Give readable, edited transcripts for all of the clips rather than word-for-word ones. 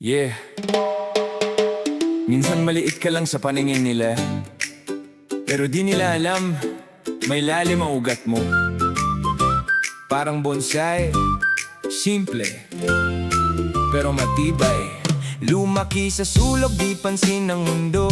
Yeah. Minsan maliit ka lang sa paningin nila, pero di nila alam, may lalim ang ugat mo. Parang bonsai, simple, pero matibay. Lumaki sa sulok, di pansin ng mundo.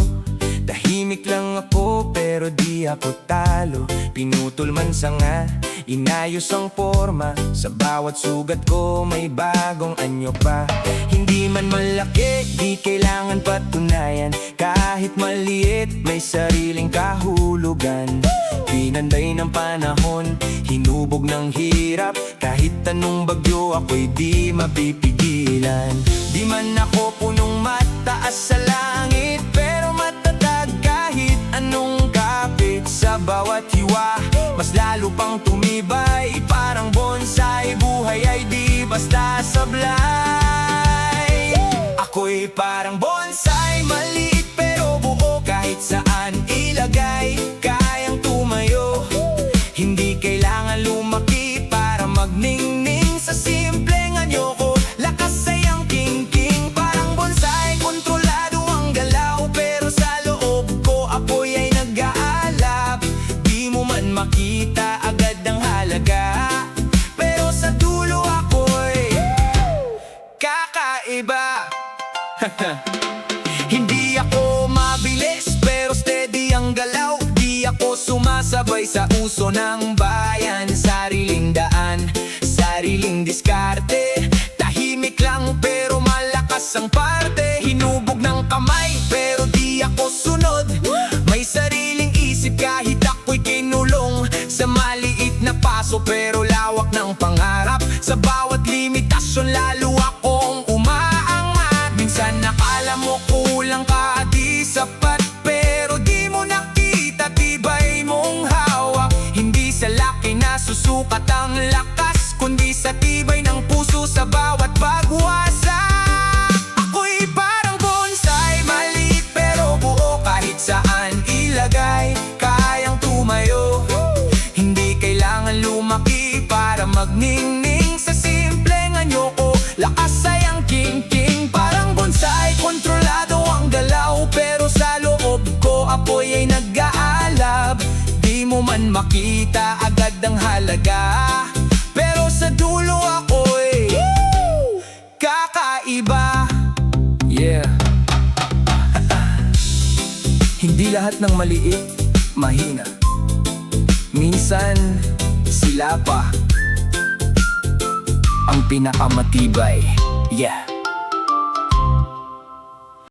Tahimik lang ako, pero di ako talo. Pinutol man sanga, inayos ang forma. Sa bawat sugat ko, may bagong anyo pa. Hindi man malaki, di kailangan patunayan. Kahit maliit, may sariling kahulugan. Pinanday ng panahon, hinubog ng hirap. Kahit anong bagyo, ako'y di mapipigilan. Di man ako punong mataas sa langit, pero matatag kahit anong kapit. Sa bawat hiwa, mas lalo pang tumibay. Parang bonsai, buhay ay di basta sablay. Ako'y parang bonsai, maliit pero buo. Kahit saan ilagay, kayang tumayo. Hindi kailangan lumaki para magningning. Sa simpleng anyo ko, lakas ay ang king-king. Parang bonsai, kontrolado ang galaw. Pero sa loob ko, apoy ay nag-aalab. Di mo man makita agad ang halaga, pero sa dulo ako'y kakaiba. Hindi ako mabilis, pero steady ang galaw. Di ako sumasabay sa uso ng bayan. Sariling daan, sariling diskarte. Tahimik lang pero malakas ang parte. Hinubog ng kamay pero di ako sunod. May sariling isip kahit ako'y kinulong. Sa maliit na paso pero lawak ng pangarap. Sa bawat limitasyon lalo akong umaangat. Minsan nakala mo kulang ka, di sapat, pero di mo nakita tibay mong hawak. Hindi sa laki na susukat ang lakas, kundi sa tibay ng puso sa bawat pagwasak. Ako'y parang bonsai, maliit pero buo. Kahit saan ilagay, kayang tumayo. Hindi kailangan lumaki para magningning. Sa simpleng anyo ko, lakas ay ang king-king. Parang bonsai, kontrolado ang galaw. Pero sa loob ko, apoy ay nag-aalab. Di mo man makita agad ang halaga, pero sa dulo ako'y kakaiba. Yeah. Hindi lahat ng maliit, mahina. Minsan, sila pa ang pinakamatibay. Yeah.